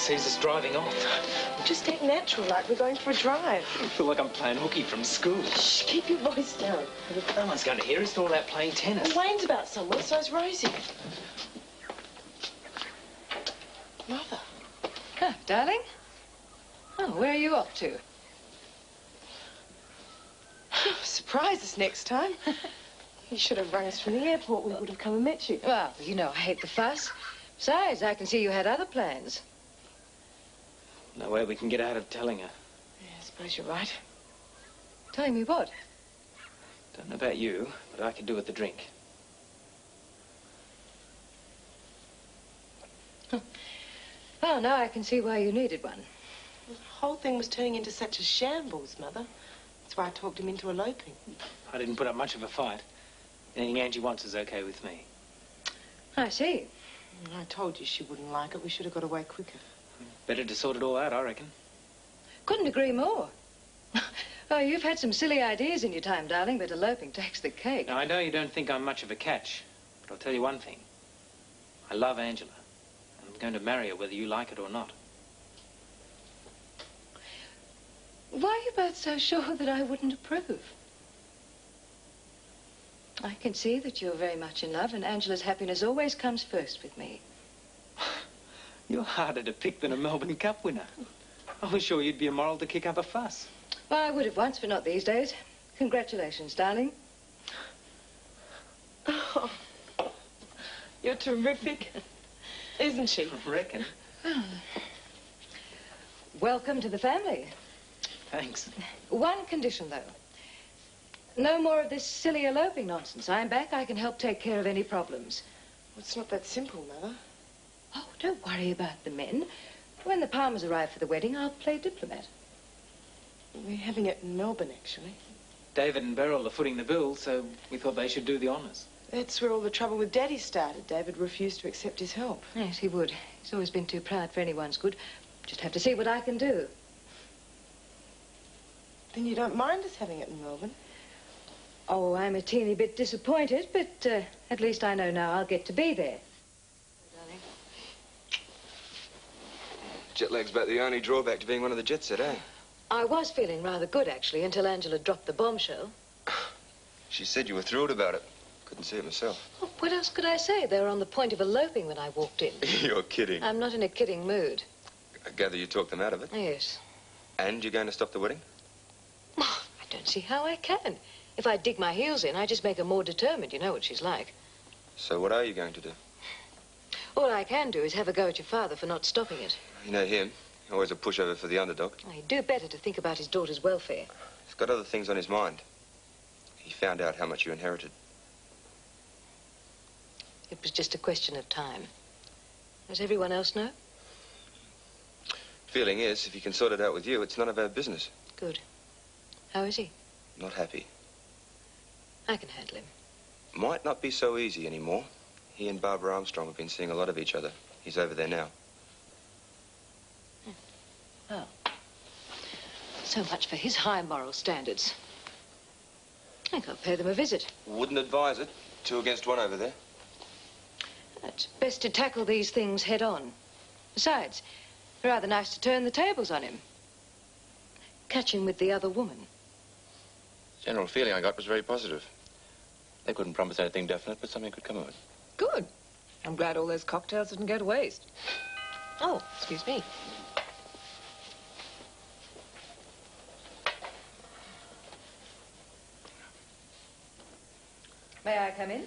sees us driving off. Just act natural, like we're going for a drive. I feel like I'm playing hooky from school. Shh, keep your voice down. No one's going to hear us. It's all about playing tennis. Well, Wayne's about somewhere, so's Rosie. Mother. Oh, darling. Oh, where are you off to? Surprise us next time. You should have rung us from the airport. We would have come and met you. Well, you know I hate the fuss. Besides, I can see you had other plans. No way we can get out of telling her. Yeah, I suppose you're right. Telling me what? Don't know about you, but I could do with the drink. Oh, now I can see why you needed one. The whole thing was turning into such a shambles, Mother. That's why I talked him into eloping. I didn't put up much of a fight. Anything Angie wants is okay with me. I see. I told you she wouldn't like it. We should have got away quicker. Better to sort it all out, I reckon. Couldn't agree more. Oh, you've had some silly ideas in your time, darling, but eloping takes the cake. Now, I know you don't think I'm much of a catch, but I'll tell you one thing. I love Angela. And I'm going to marry her whether you like it or not. Why are you both so sure that I wouldn't approve? I can see that you're very much in love, and Angela's happiness always comes first with me. You're harder to pick than a Melbourne Cup winner. I was sure you'd be immoral to kick up a fuss. Well, I would have once, but not these days. Congratulations, darling. Oh, you're terrific, isn't she? I reckon. Welcome to the family. Thanks. One condition, though. No more of this silly eloping nonsense. I'm back. I can help take care of any problems. Well, it's not that simple, Mother. Oh, don't worry about the men. When the Palmers arrive for the wedding, I'll play diplomat. We're having it in Melbourne, actually. David and Beryl are footing the bill, so we thought they should do the honours. That's where all the trouble with Daddy started. David refused to accept his help. Yes, he would. He's always been too proud for anyone's good. Just have to see what I can do. Then you don't mind us having it in Melbourne? Oh, I'm a teeny bit disappointed, but at least I know now I'll get to be there. Darling. Jet lag's about the only drawback to being one of the jet set, eh? I was feeling rather good, actually, until Angela dropped the bombshell. She said you were thrilled about it. Couldn't see it myself. Oh, what else could I say? They were on the point of eloping when I walked in. You're kidding. I'm not in a kidding mood. I gather you talked them out of it. Yes. And you're going to stop the wedding? Oh, I don't see how I can. If I dig my heels in, I just make her more determined. You know what she's like. So what are you going to do? All I can do is have a go at your father for not stopping it. You know him. Always a pushover for the underdog. Oh, he'd do better to think about his daughter's welfare. He's got other things on his mind. He found out how much you inherited. It was just a question of time. Does everyone else know? Feeling is, if he can sort it out with you, it's none of our business. Good. How is he? Not happy. I can handle him. Might not be so easy anymore. He and Barbara Armstrong have been seeing a lot of each other. He's over there now. Oh. So much for his high moral standards. I think I'll pay them a visit. Wouldn't advise it. 2 against 1 over there. It's best to tackle these things head on. Besides, it's rather nice to turn the tables on him. Catch him with the other woman. General feeling I got was very positive. They couldn't promise anything definite, but something could come of it. Good. I'm glad all those cocktails didn't go to waste. Oh, excuse me. May I come in?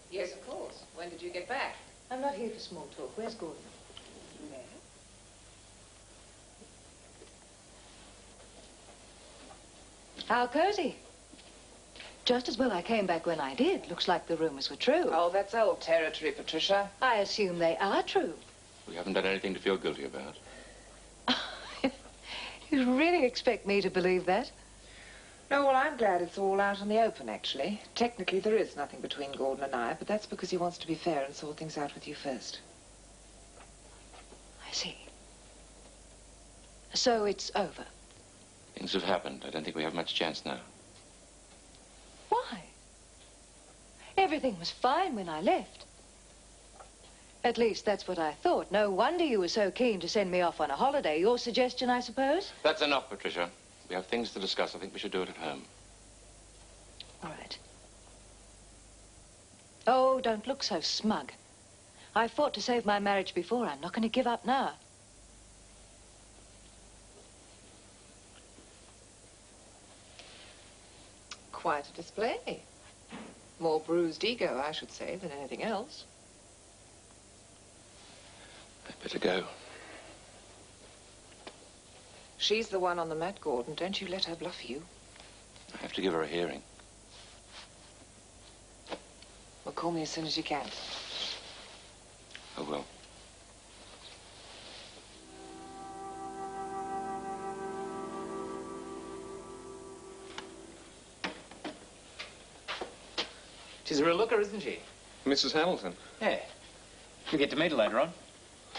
Yes, of course. When did you get back? I'm not here for small talk. Where's Gordon? There. How cozy. Just as well I came back when I did. Looks like the rumors were true. Oh, that's old territory, Patricia. I assume they are true. We haven't done anything to feel guilty about. You really expect me to believe that? No, well, I'm glad it's all out in the open, actually. Technically, there is nothing between Gordon and I, but that's because he wants to be fair and sort things out with you first. I see. So it's over. Things have happened. I don't think we have much chance now. Why? Everything was fine when I left. At least that's what I thought. No wonder you were so keen to send me off on a holiday. Your suggestion, I suppose? That's enough, Patricia. We have things to discuss. I think we should do it at home. All right. Oh, don't look so smug. I fought to save my marriage before. I'm not going to give up now. Quite a display. More bruised ego, I should say, than anything else. I'd better go. She's the one on the mat, Gordon. Don't you let her bluff you. I have to give her a hearing. Well, call me as soon as you can. I will. She's a real looker, isn't she? Mrs. Hamilton. Yeah. You'll get to meet her later on.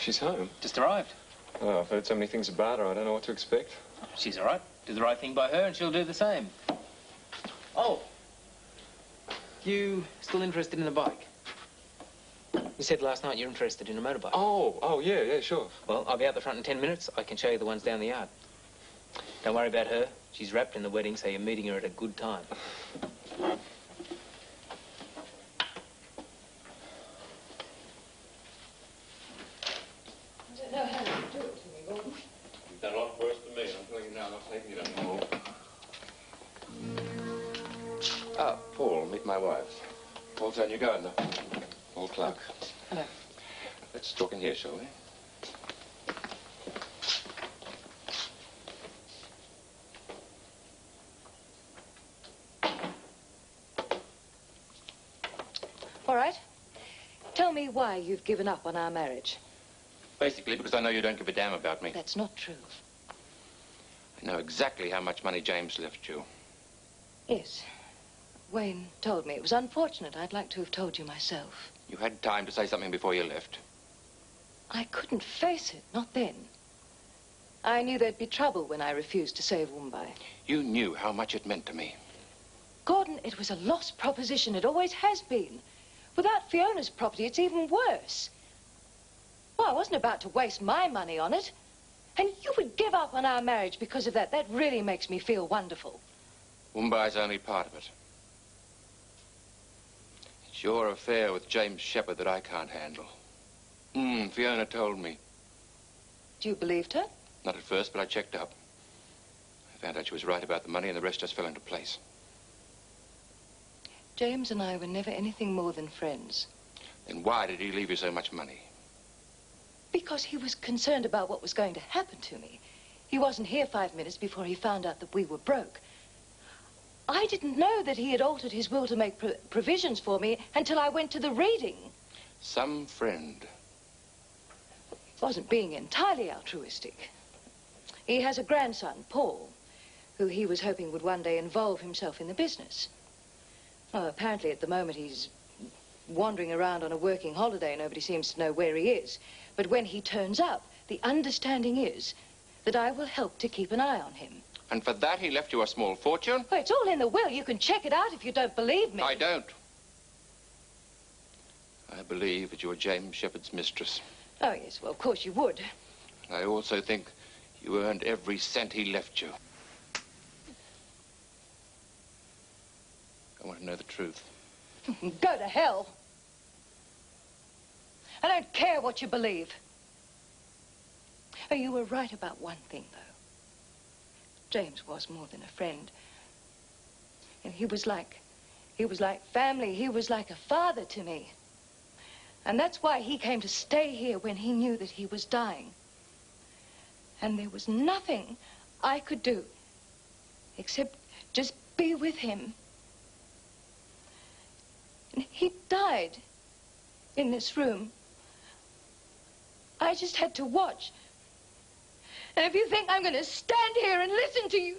She's home. Just arrived. Oh, I've heard so many things about her, I don't know what to expect. She's all right. Do the right thing by her and she'll do the same. Oh. You still interested in the bike? You said last night you're interested in a motorbike. Oh, yeah, sure. Well, I'll be out the front in 10 minutes. I can show you the ones down the yard. Don't worry about her. She's wrapped in the wedding, so you're meeting her at a good time. You've done a lot worse than me. I'm telling you now, I'm not taking it anymore. Ah, Paul, meet my wife. Paul's our new gardener. Paul Clark. Hello. Let's talk in here, shall we? All right. Tell me why you've given up on our marriage. Basically, because I know you don't give a damn about me. That's not true. I know exactly how much money James left you. Yes. Wayne told me. It was unfortunate. I'd like to have told you myself. You had time to say something before you left. I couldn't face it, not then. I knew there'd be trouble when I refused to save Mumbai. You knew how much it meant to me. Gordon, it was a lost proposition. It always has been. Without Fiona's property, it's even worse. Well, I wasn't about to waste my money on it. And you would give up on our marriage because of that. That really makes me feel wonderful. Mumbai's only part of it. It's your affair with James Shepherd that I can't handle. Fiona told me. You believed her? Not at first, but I checked up. I found out she was right about the money and the rest just fell into place. James and I were never anything more than friends. Then why did he leave you so much money? Because he was concerned about what was going to happen to me. He wasn't here 5 minutes before he found out that we were broke. I didn't know that he had altered his will to make provisions for me until I went to the reading. Some friend. He wasn't being entirely altruistic. He has a grandson, Paul, who he was hoping would one day involve himself in the business. Well, apparently at the moment he's wandering around on a working holiday. Nobody seems to know where he is. But when he turns up, the understanding is that I will help to keep an eye on him. And for that he left you a small fortune? Well, it's all in the will. You can check it out if you don't believe me. I don't. I believe that you are James Shepherd's mistress. Oh, yes, well, of course you would. I also think you earned every cent he left you. I want to know the truth. Go to hell. I don't care what you believe. Oh, you were right about one thing, though. James was more than a friend. And he was like family. He was like a father to me. And that's why he came to stay here when he knew that he was dying. And there was nothing I could do except just be with him. And he died in this room. I just had to watch. And if you think I'm going to stand here and listen to you...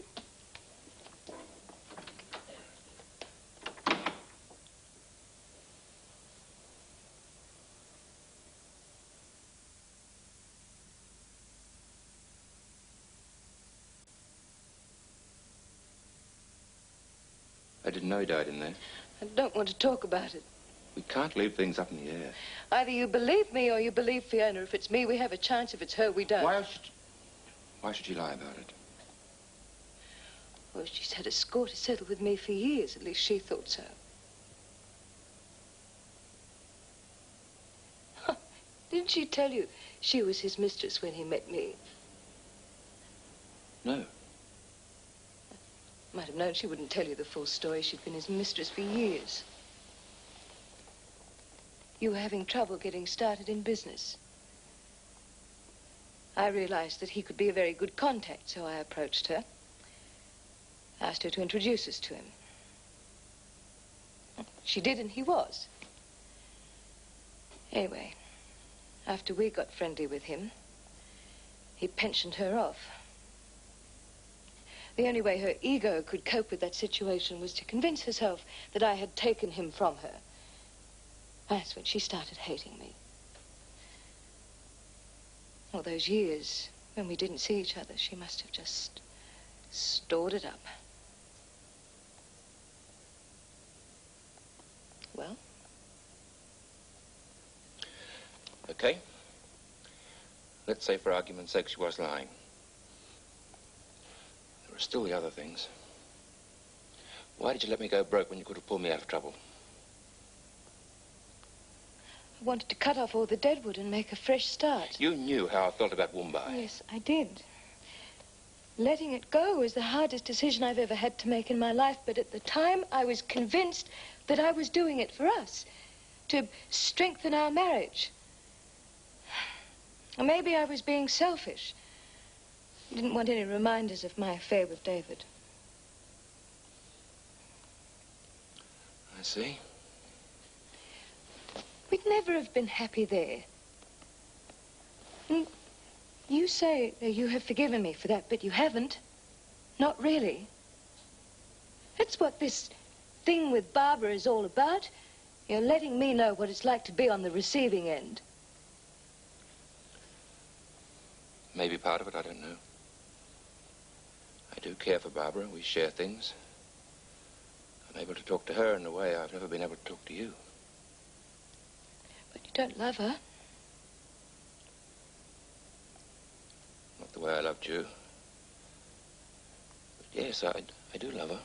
I didn't know he died in there. I don't want to talk about it. We can't leave things up in the air. Either you believe me or you believe Fiona. If it's me, we have a chance. If it's her, we don't. Why should she lie about it? Well, she's had a score to settle with me for years. At least she thought so. Didn't she tell you she was his mistress when he met me? No. Might have known she wouldn't tell you the full story. She'd been his mistress for years. You were having trouble getting started in business. I realized that he could be a very good contact, so I approached her. Asked her to introduce us to him. She did, and he was. Anyway, after we got friendly with him, he pensioned her off. The only way her ego could cope with that situation was to convince herself that I had taken him from her. That's when she started hating me. All those years when we didn't see each other, she must have just stored it up. Well? Okay. Let's say for argument's sake she was lying. There are still the other things. Why did you let me go broke when you could have pulled me out of trouble? I wanted to cut off all the deadwood and make a fresh start. You knew how I felt about Woombye. Yes, I did. Letting it go was the hardest decision I've ever had to make in my life, but at the time I was convinced that I was doing it for us, to strengthen our marriage. Or maybe I was being selfish. I didn't want any reminders of my affair with David. I see. We'd never have been happy there. And you say you have forgiven me for that, but you haven't. Not really. That's what this thing with Barbara is all about. You're letting me know what it's like to be on the receiving end. Maybe part of it, I don't know. I do care for Barbara. We share things. I'm able to talk to her in a way I've never been able to talk to you. But you don't love her. Not the way I loved you. But yes, I do love her.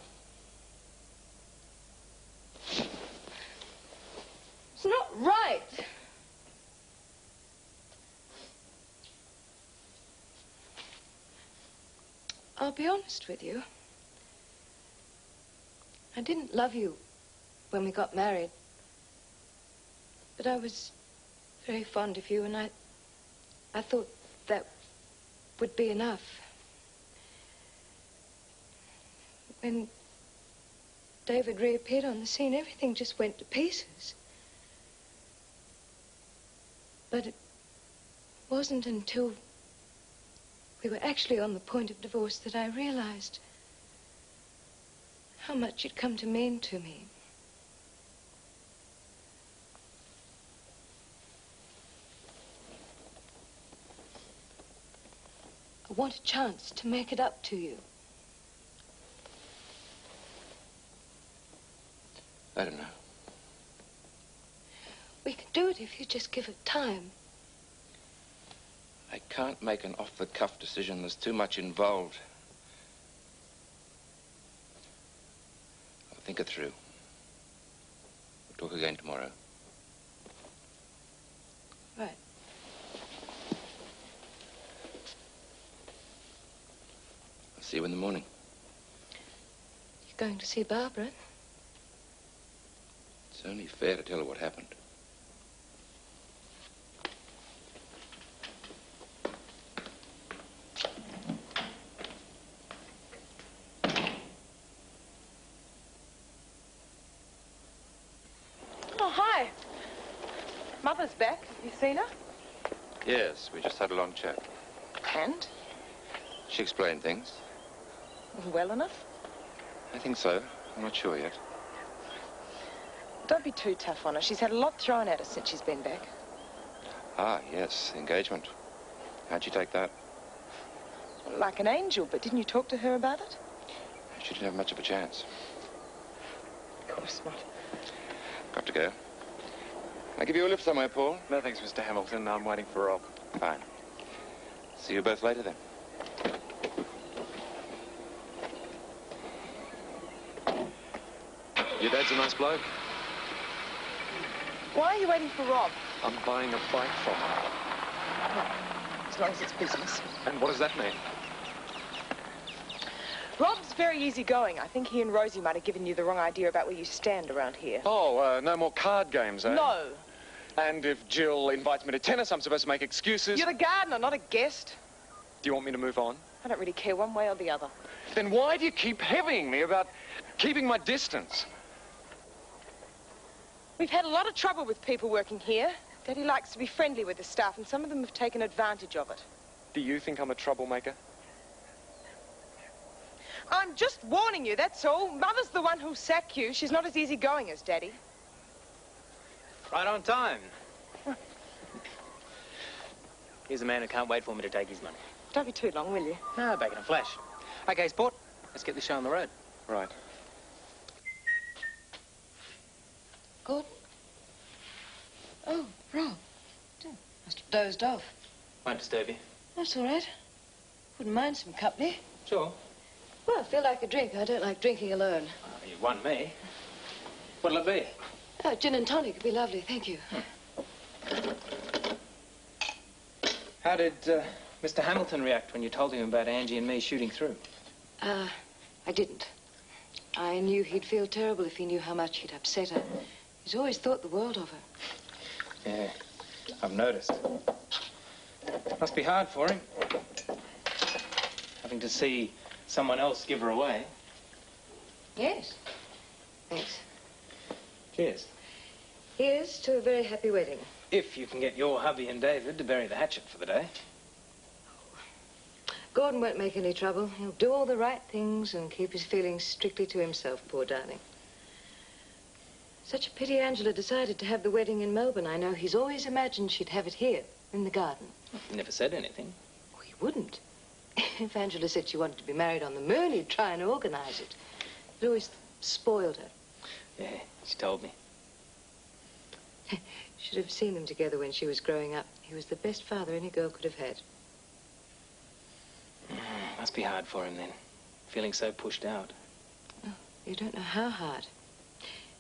It's not right. I'll be honest with you. I didn't love you when we got married. But I was very fond of you, and I thought that would be enough. When David reappeared on the scene, everything just went to pieces. But it wasn't until we were actually on the point of divorce that I realized how much it'd come to mean to me. I want a chance to make it up to you. I don't know. We can do it if you just give it time. I can't make an off-the-cuff decision. There's too much involved. I'll think it through. We'll talk again tomorrow. Right. I'll see you in the morning. You're going to see Barbara? It's only fair to tell her what happened. Oh, hi. Mother's back. Have you seen her? Yes, we just had a long chat. And? She explained things. Well enough? I think so. I'm not sure yet. Don't be too tough on her. She's had a lot thrown at her since she's been back. Ah, yes, the engagement. How'd you take that? Like an angel, but didn't you talk to her about it? She didn't have much of a chance. Of course not. Got to go. I give you a lift somewhere, Paul? No, thanks, Mr. Hamilton. I'm waiting for Rob. Fine. See you both later, then. Your dad's a nice bloke. Why are you waiting for Rob? I'm buying a bike from him. As long as it's business. And what does that mean? Rob's very easygoing. I think he and Rosie might have given you the wrong idea about where you stand around here. Oh, no more card games, eh? No. And if Jill invites me to tennis, I'm supposed to make excuses? You're the gardener, not a guest. Do you want me to move on? I don't really care one way or the other. Then why do you keep heavying me about keeping my distance? We've had a lot of trouble with people working here. Daddy likes to be friendly with the staff, and some of them have taken advantage of it. Do you think I'm a troublemaker? I'm just warning you, that's all. Mother's the one who'll sack you. She's not as easygoing as Daddy. Right on time. Here's a man who can't wait for me to take his money. Don't be too long, will you? No, back in a flash. Okay, sport, let's get this show on the road. Right. Gordon? Oh, Rob. Must have dozed off. Won't disturb you. That's all right. Wouldn't mind some company. Sure. Well, I feel like a drink. I don't like drinking alone. Oh, you won me. What'll it be? Oh, gin and tonic would be lovely, thank you. How did Mr. Hamilton react when you told him about Angie and me shooting through? I didn't. I knew he'd feel terrible if he knew how much he'd upset her. He's always thought the world of her. Yeah, I've noticed. Must be hard for him. Having to see someone else give her away. Yes. Thanks. Cheers. Here's to a very happy wedding. If you can get your hubby and David to bury the hatchet for the day. Gordon won't make any trouble. He'll do all the right things and keep his feelings strictly to himself, poor darling. Such a pity Angela decided to have the wedding in Melbourne. I know he's always imagined she'd have it here, in the garden. He never said anything. Oh, he wouldn't. If Angela said she wanted to be married on the moon, he'd try and organize it. It always spoiled her. Yeah, she told me. Should have seen them together when she was growing up. He was the best father any girl could have had. Must be hard for him then, feeling so pushed out. Oh, you don't know how hard.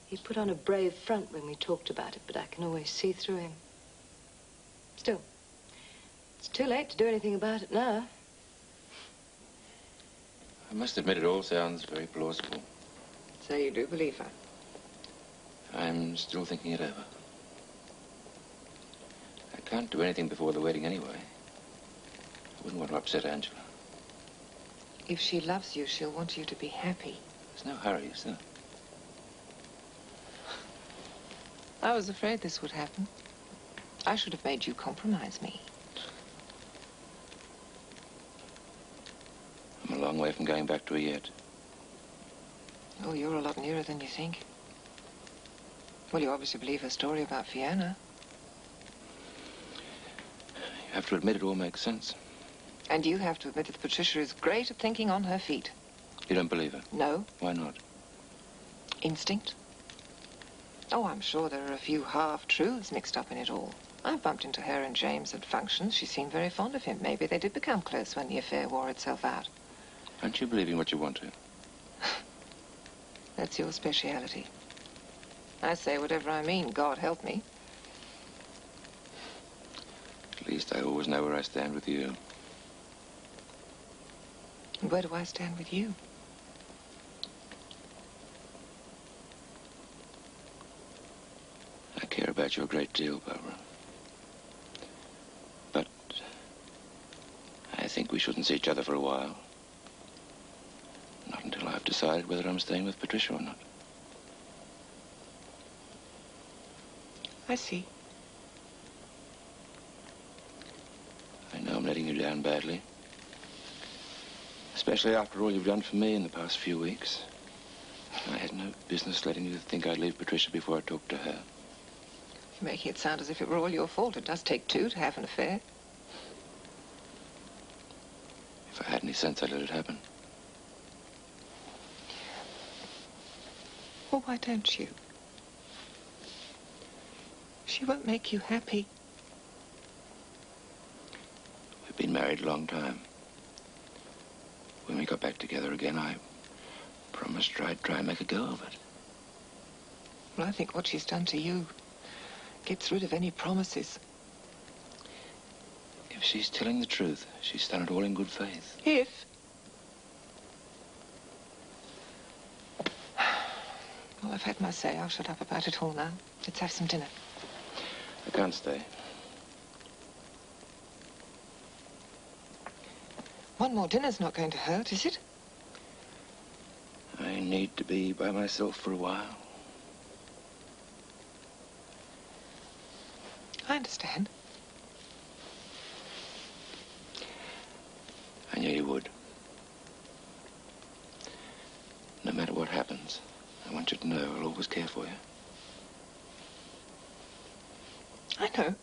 He put on a brave front when we talked about it, but I can always see through him. Still, it's too late to do anything about it now. I must admit it all sounds very plausible. So you do believe her? I'm still thinking it over. I can't do anything before the wedding anyway. I wouldn't want to upset Angela. If she loves you, she'll want you to be happy. There's no hurry, is there? I was afraid this would happen. I should have made you compromise me. I'm a long way from going back to her yet. Oh, you're a lot nearer than you think. Well, you obviously believe her story about Fiona. You have to admit it all makes sense. And you have to admit that Patricia is great at thinking on her feet. You don't believe her? No. Why not? Instinct. Oh, I'm sure there are a few half-truths mixed up in it all. I've bumped into her and James at functions. She seemed very fond of him. Maybe they did become close when the affair wore itself out. Aren't you believing what you want to? That's your speciality. I say whatever I mean. God help me. At least I always know where I stand with you. And where do I stand with you? I care about you a great deal, Barbara. But I think we shouldn't see each other for a while. Not until I've decided whether I'm staying with Patricia or not. I see. I know I'm letting you down badly. Especially after all you've done for me in the past few weeks. I had no business letting you think I'd leave Patricia before I talked to her. You're making it sound as if it were all your fault. It does take two to have an affair. If I had any sense, I'd let it happen. Well, why don't you? She won't make you happy. We've been married a long time. When we got back together again, I promised her I'd try and make a go of it. Well, I think what she's done to you gets rid of any promises. If she's telling the truth, she's done it all in good faith. If? Well, I've had my say. I'll shut up about it all now. Let's have some dinner. I can't stay. One more dinner's not going to hurt, is it? I need to be by myself for a while. I understand. I knew you would. No matter what happens, I want you to know I'll always care for you. I know.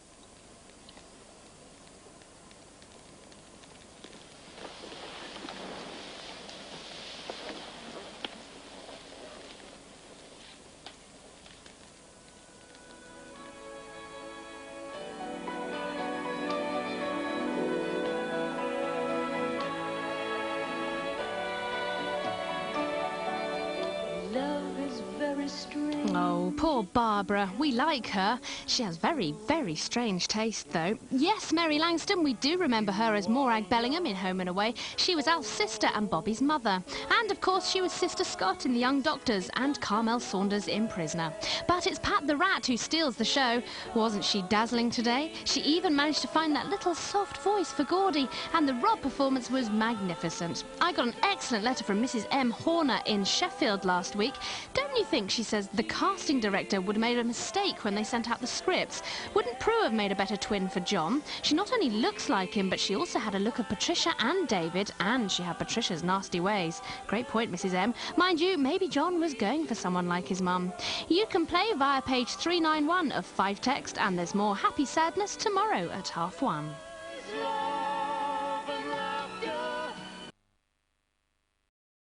Oh, poor Barbara. We like her. She has very, very strange taste, though. Yes, Mary Langston, we do remember her as Morag Bellingham in Home and Away. She was Alf's sister and Bobby's mother. And, of course, she was Sister Scott in The Young Doctors and Carmel Saunders in Prisoner. But it's Pat the Rat who steals the show. Wasn't she dazzling today? She even managed to find that little soft voice for Gordy, and the Rob performance was magnificent. I got an excellent letter from Mrs. M. Horner in Sheffield last week. Don't you think, she says, the casting director would have made a mistake when they sent out the scripts? Wouldn't Prue have made a better twin for John? She not only looks like him, but she also had a look of Patricia and David, and she had Patricia's nasty ways. Great point, Mrs. M. Mind you, maybe John was going for someone like his mum. You can play via page 391 of 5 Text, and there's more Happy Sadness tomorrow at 1:30.